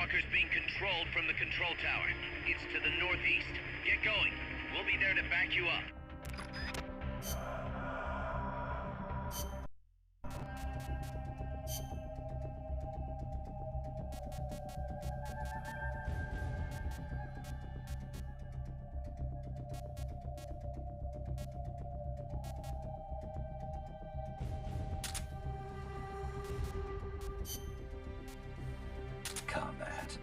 walker's being controlled from the control tower. It's to the northeast. Get going. We'll be there to back you up. Combat.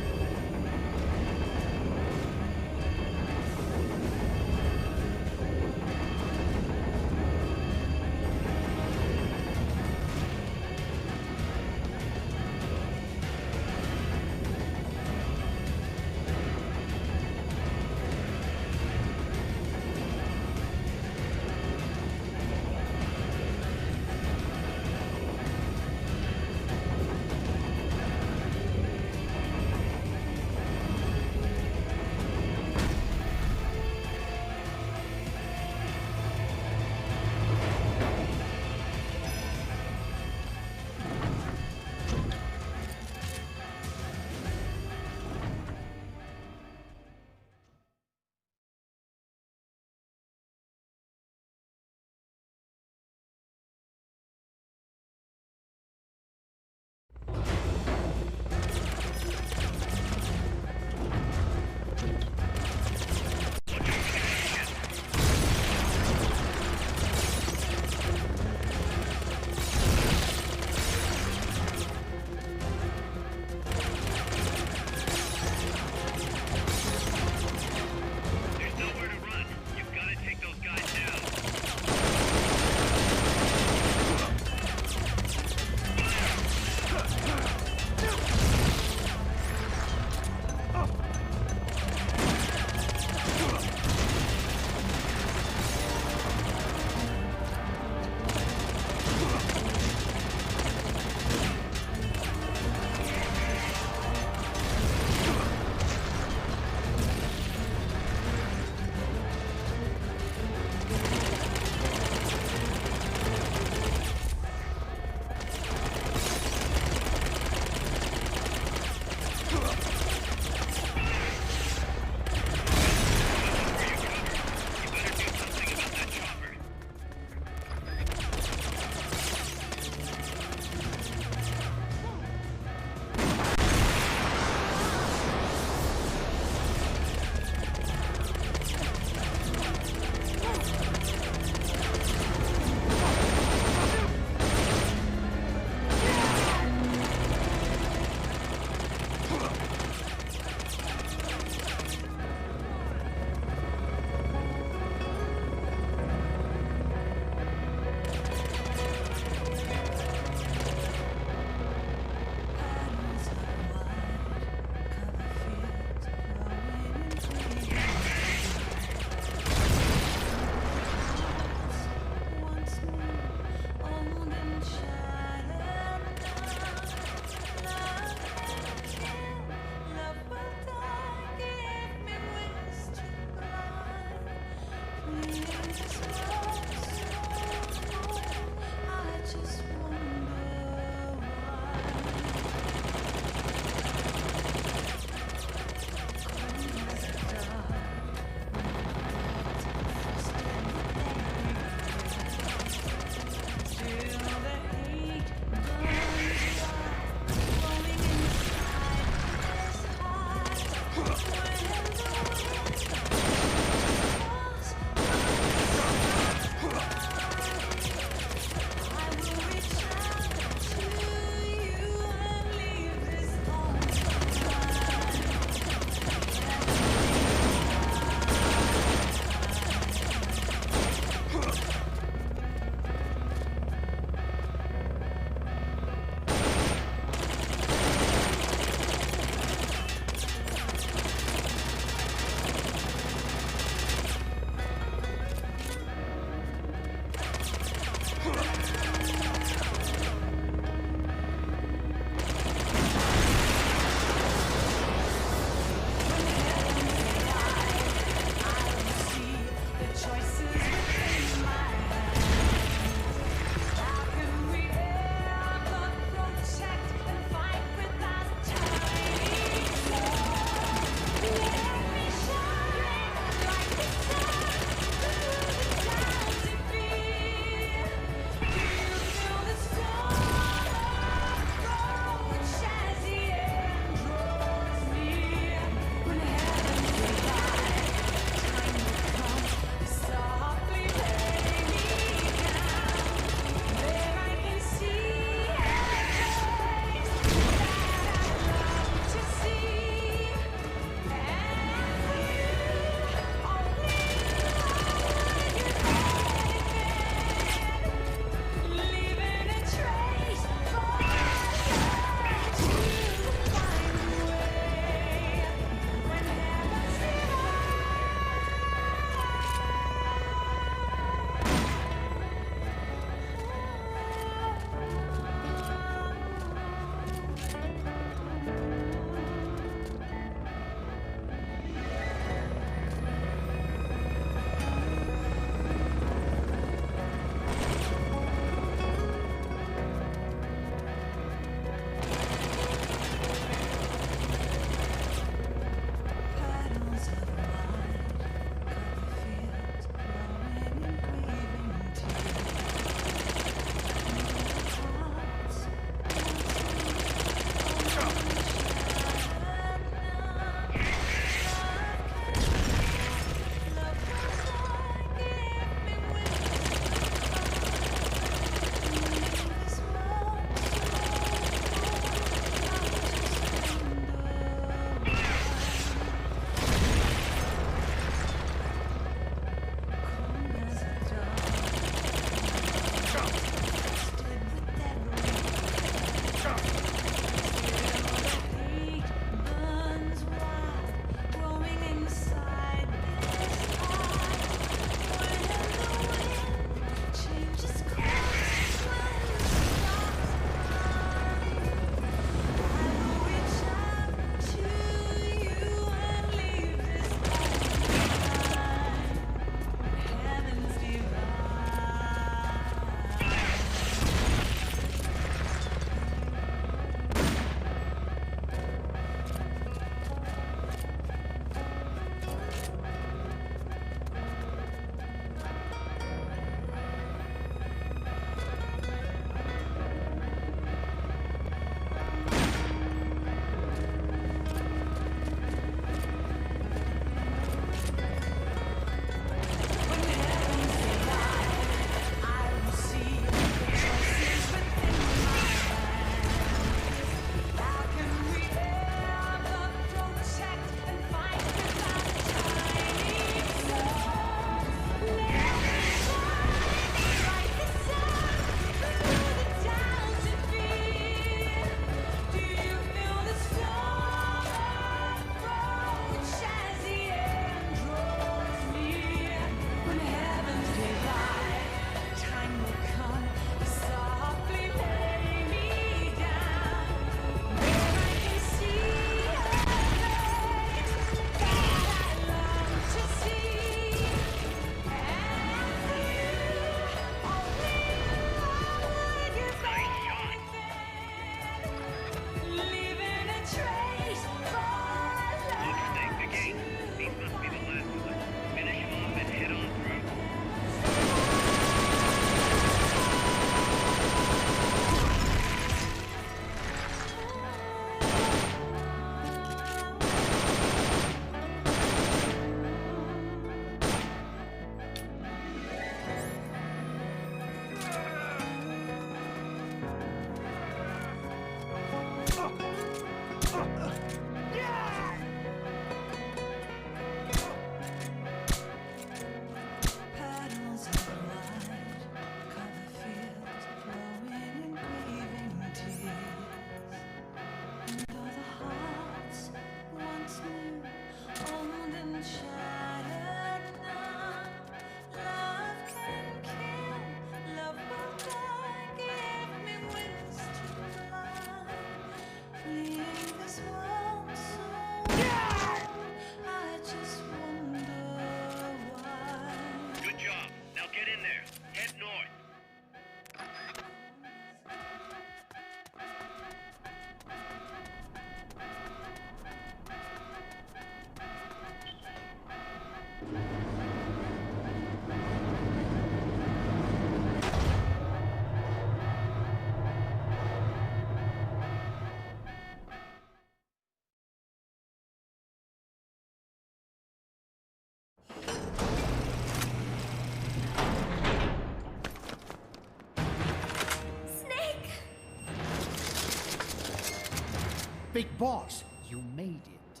Big Boss, you made it.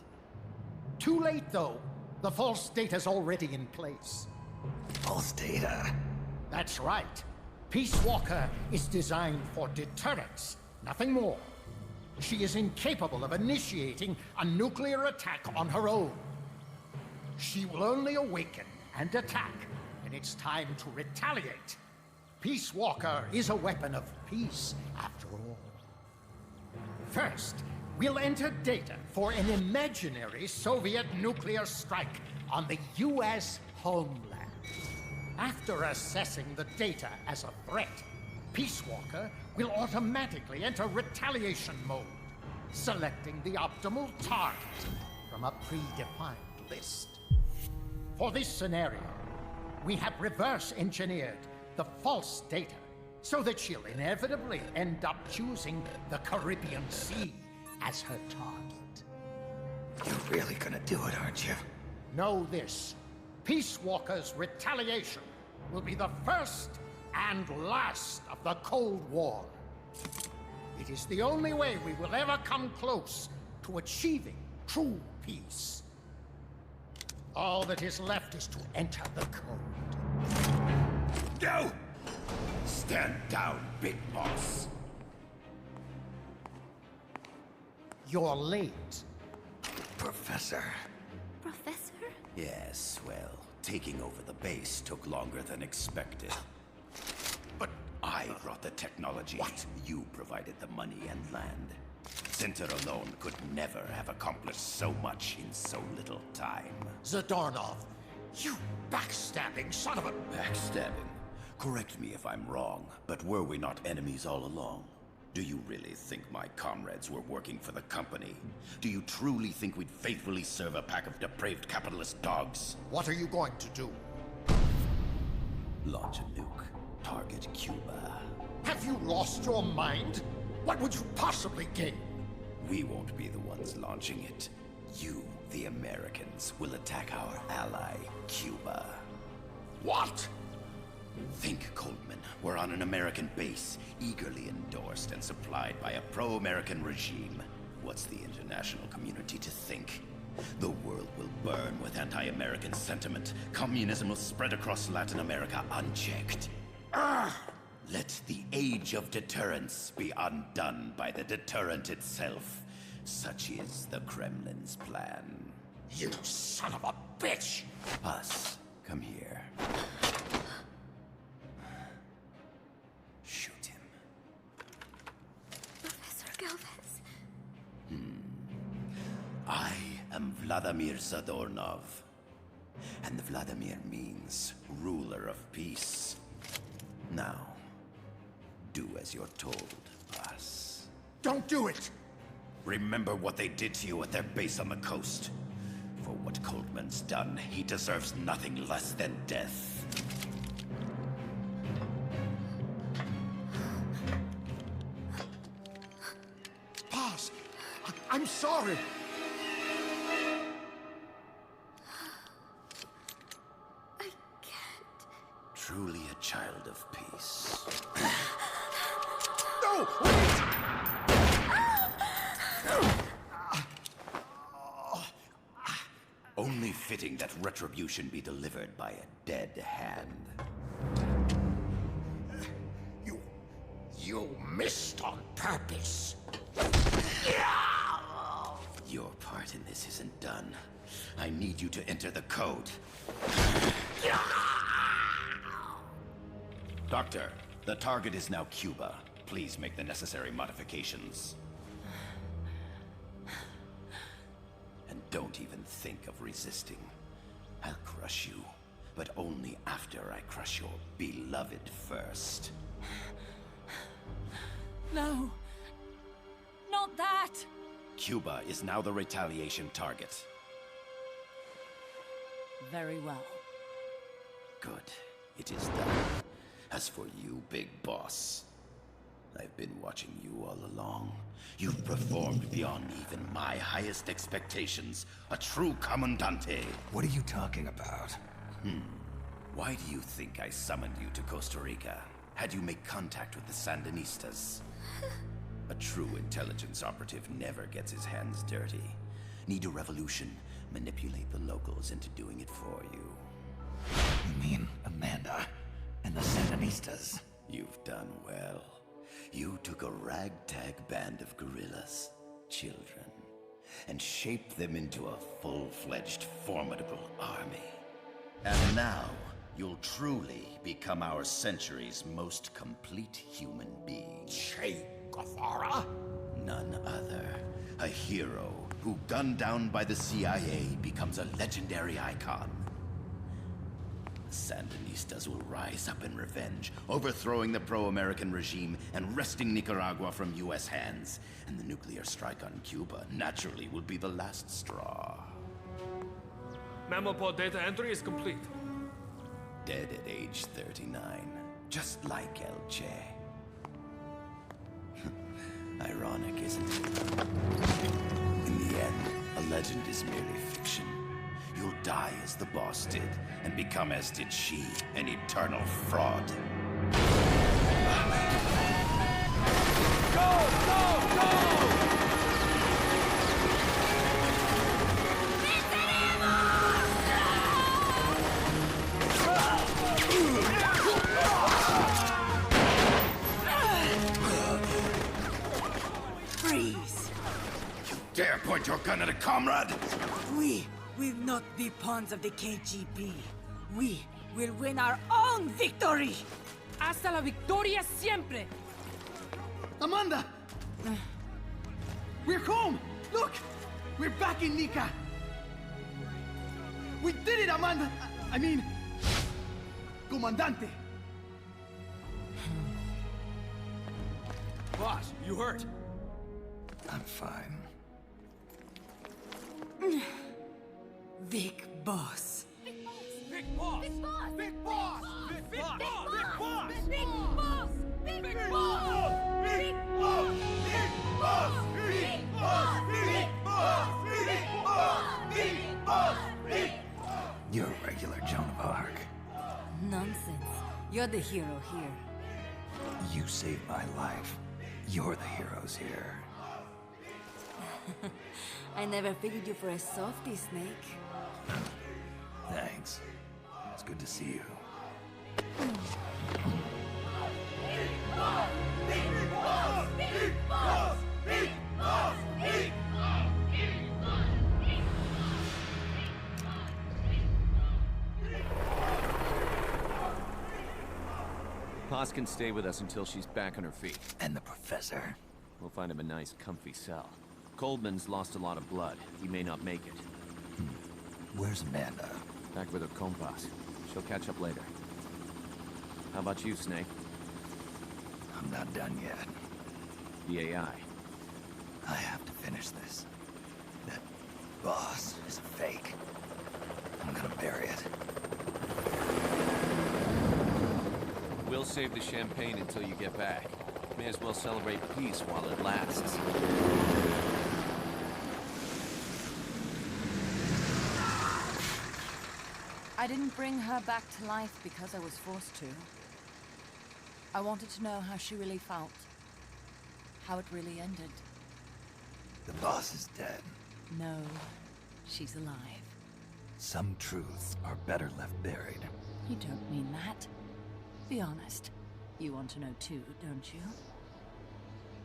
Too late, though. The false data's already in place. False data? That's right. Peace Walker is designed for deterrence, nothing more. She is incapable of initiating a nuclear attack on her own. She will only awaken and attack when it's time to retaliate. Peace Walker is a weapon of peace, after all. First, we'll enter data for an imaginary Soviet nuclear strike on the U.S. homeland. After assessing the data as a threat, Peace Walker will automatically enter retaliation mode, selecting the optimal target from a predefined list. For this scenario, we have reverse engineered the false data so that she'll inevitably end up choosing the Caribbean Sea as her target. You're really gonna do it, aren't you? Know this. Peace Walker's retaliation will be the first and last of the Cold War. It is the only way we will ever come close to achieving true peace. All that is left is to enter the code. No! Stand down, Big Boss. You're late. Professor. Professor? Yes, well, taking over the base took longer than expected. But I brought the technology. What? You provided the money and land. Center alone could never have accomplished so much in so little time. Zadornov, you backstabbing son of a... Backstabbing? Correct me if I'm wrong, but were we not enemies all along? Do you really think my comrades were working for the company? Do you truly think we'd faithfully serve a pack of depraved capitalist dogs? What are you going to do? Launch a nuke. Target Cuba. Have you lost your mind? What would you possibly gain? We won't be the ones launching it. You, the Americans, will attack our ally, Cuba. What? Think, Coldman. We're on an American base, eagerly endorsed and supplied by a pro-American regime. What's the international community to think? The world will burn with anti-American sentiment. Communism will spread across Latin America unchecked. Let the age of deterrence be undone by the deterrent itself. Such is the Kremlin's plan. You son of a bitch! Us, come here. Shoot him. Professor Galvez. I am Vladimir Zadornov. And Vladimir means ruler of peace. Now, do as you're told, boss. Don't do it! Remember what they did to you at their base on the coast. For what Coldman's done, he deserves nothing less than death. Boss, I'm sorry. I can't. Truly a child of peace. No! Wait! Only fitting that retribution be delivered by a dead hand. You missed on purpose. Your part in this isn't done. I need you to enter the code. Doctor, the target is now Cuba. Please make the necessary modifications. And don't even think of resisting. I'll crush you, but only after I crush your beloved first. No. Not that. Cuba is now the retaliation target. Very well. Good. It is done. As for you, Big Boss, I've been watching you all along. You've performed beyond even my highest expectations. A true commandante. What are you talking about? Why do you think I summoned you to Costa Rica? Had you make contact with the Sandinistas? A true intelligence operative never gets his hands dirty. Need a revolution? Manipulate the locals into doing it for you. You mean Amanda and the Sandinistas? You've done well. You took a ragtag band of guerrillas, children, and shaped them into a full-fledged, formidable army. And now, you'll truly become our century's most complete human being. Che Guevara? None other. A hero who, gunned down by the CIA, becomes a legendary icon. The Sandinistas will rise up in revenge, overthrowing the pro-American regime and wresting Nicaragua from US hands. And the nuclear strike on Cuba, naturally, will be the last straw. Mammal data entry is complete. Dead at age 39, just like El Che. Ironic, isn't it? In the end, a legend is merely fiction. You'll die as the boss did, and become as did she, an eternal fraud. Go! Go! Go! Freeze! You dare point your gun at a comrade? We will not be pawns of the KGB. We will win our own victory! Hasta la victoria siempre! Amanda! We're home! Look! We're back in Nika! We did it, Amanda! I mean... Comandante! Boss, you hurt? I'm fine. Big boss. Big boss! Big boss! Big boss! Big boss! Big boss! Big boss! Big Big boss! boss! Big boss! Big boss! Big boss! Big boss! Big boss! Big boss! You're a regular Joan of Arc. Nonsense. You're the hero here. You saved my life. You're the heroes here. I never figured you for a softie, Snake. Thanks. It's good to see you. Paz can stay with us until she's back on her feet. And the professor. We'll find him a nice, comfy cell. Coldman's lost a lot of blood. He may not make it. Where's Amanda? Back with her compas. She'll catch up later. How about you, Snake? I'm not done yet. The AI. I have to finish this. That boss is a fake. I'm gonna bury it. We'll save the champagne until you get back. May as well celebrate peace while it lasts. I didn't bring her back to life because I was forced to. I wanted to know how she really felt. How it really ended. The boss is dead. No, she's alive. Some truths are better left buried. You don't mean that. Be honest. You want to know too, don't you?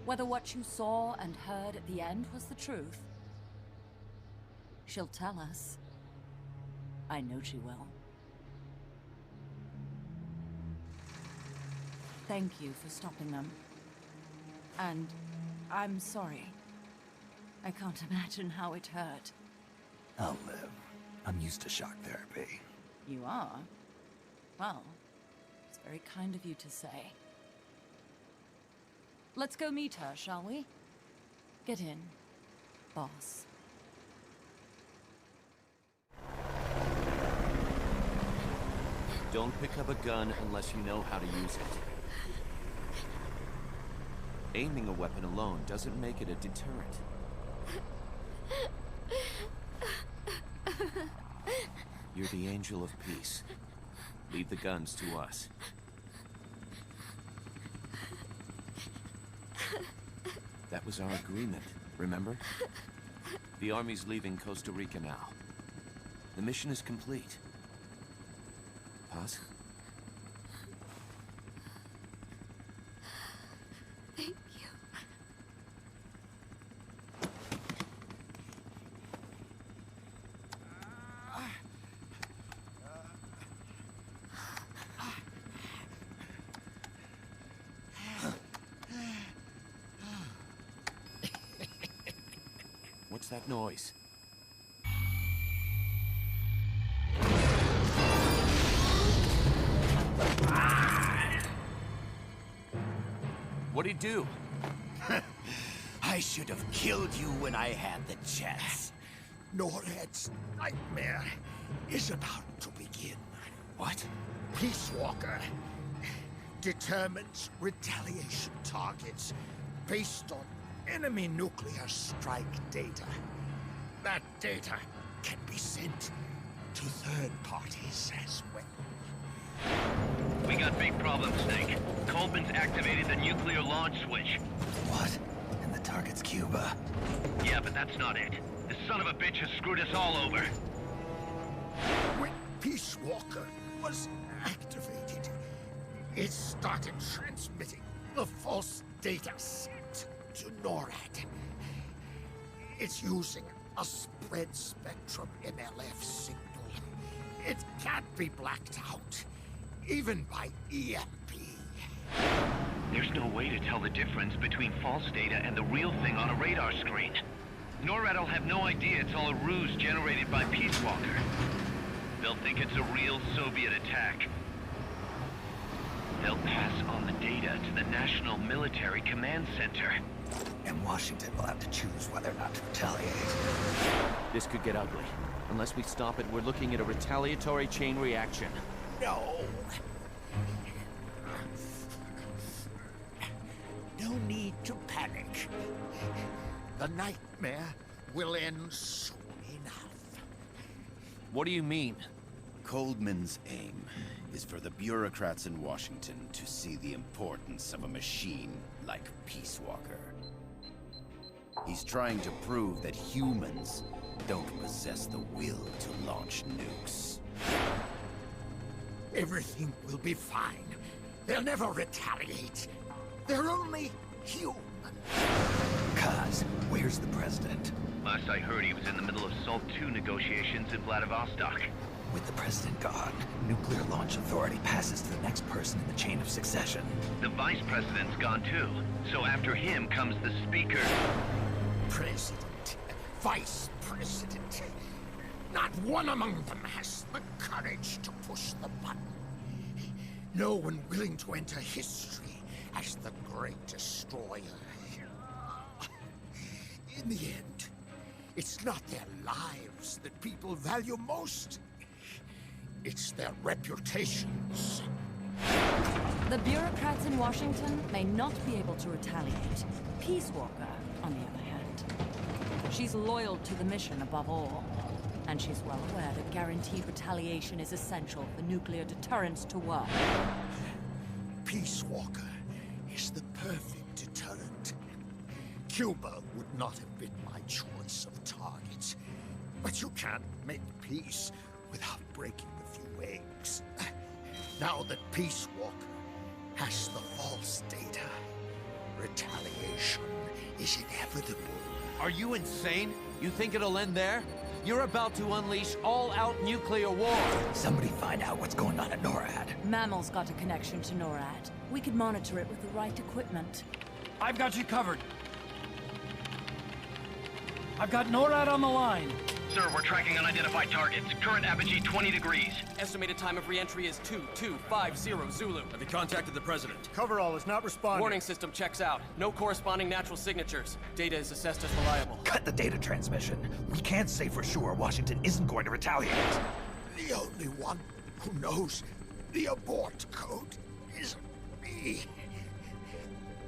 Whether what you saw and heard at the end was the truth. She'll tell us. I know she will. Thank you for stopping them. And I'm sorry. I can't imagine how it hurt. I'll live. I'm used to shock therapy. You are? Well, it's very kind of you to say. Let's go meet her, shall we? Get in, boss. Don't pick up a gun unless you know how to use it. Aiming a weapon alone doesn't make it a deterrent. You're the angel of peace. Leave the guns to us. That was our agreement, remember? The army's leaving Costa Rica now. The mission is complete. Paz? Thank you. What's that noise? What'd he do? I should have killed you when I had the chance. NORAD's nightmare is about to begin. What? Peace Walker determines retaliation targets based on enemy nuclear strike data. That data can be sent to third parties as well. We got big problems, Snake. Coleman's activated the nuclear launch switch. What? And the target's Cuba. Yeah, but that's not it. The son of a bitch has screwed us all over. When Peace Walker was activated, it started transmitting the false data set to NORAD. It's using a spread spectrum MLF signal. It can't be blacked out, even by EMP. There's no way to tell the difference between false data and the real thing on a radar screen. NORAD will have no idea it's all a ruse generated by Peace Walker. They'll think it's a real Soviet attack. They'll pass on the data to the National Military Command Center. And Washington will have to choose whether or not to retaliate. This could get ugly. Unless we stop it, we're looking at a retaliatory chain reaction. No. No need to panic. The nightmare will end soon enough. What do you mean? Coldman's aim is for the bureaucrats in Washington to see the importance of a machine like Peace Walker. He's trying to prove that humans don't possess the will to launch nukes. Everything will be fine. They'll never retaliate. They're only human. Kaz, where's the president? Last I heard, he was in the middle of SALT II negotiations in Vladivostok. With the president gone, Nuclear Launch Authority passes to the next person in the chain of succession. The vice president's gone too. So after him comes the speaker. President, vice president. Not one among them has the courage to push the button. No one willing to enter history as the Great Destroyer. In the end, it's not their lives that people value most. It's their reputations. The bureaucrats in Washington may not be able to retaliate. Peace Walker, on the other hand. She's loyal to the mission above all. And she's well aware that guaranteed retaliation is essential for nuclear deterrence to work. Peace Walker is the perfect deterrent. Cuba would not have been my choice of targets. But you can't make peace without breaking a few eggs. Now that Peace Walker has the false data, retaliation is inevitable. Are you insane? You think it'll end there? You're about to unleash all-out nuclear war! Somebody find out what's going on at NORAD. Mammal's got a connection to NORAD. We could monitor it with the right equipment. I've got you covered. I've got NORAD on the line. Sir, we're tracking unidentified targets. Current apogee 20 degrees. Estimated time of re-entry is 2250 Zulu. Have you contacted the president? Coverall is not responding. Warning system checks out. No corresponding natural signatures. Data is assessed as reliable. Cut the data transmission. We can't say for sure Washington isn't going to retaliate. The only one who knows the abort code is me.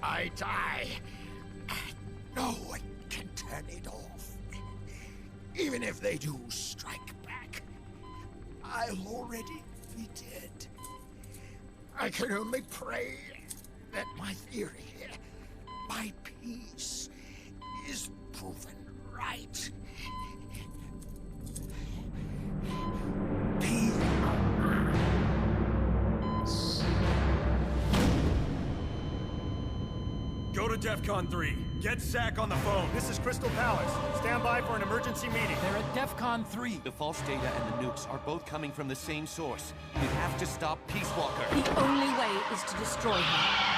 I die. No one can turn it off. Even if they do strike back, I'll already be dead. I can only pray that my theory, my peace, is proven right. Go to DEFCON 3. Get Zack on the phone. This is Crystal Palace. Stand by for an emergency meeting. They're at DEFCON 3. The false data and the nukes are both coming from the same source. We have to stop Peace Walker. The only way is to destroy her.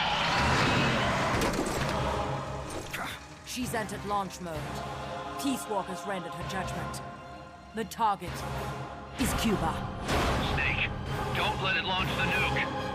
She's entered launch mode. Peace Walker's rendered her judgment. The target is Cuba. Snake, don't let it launch the nuke.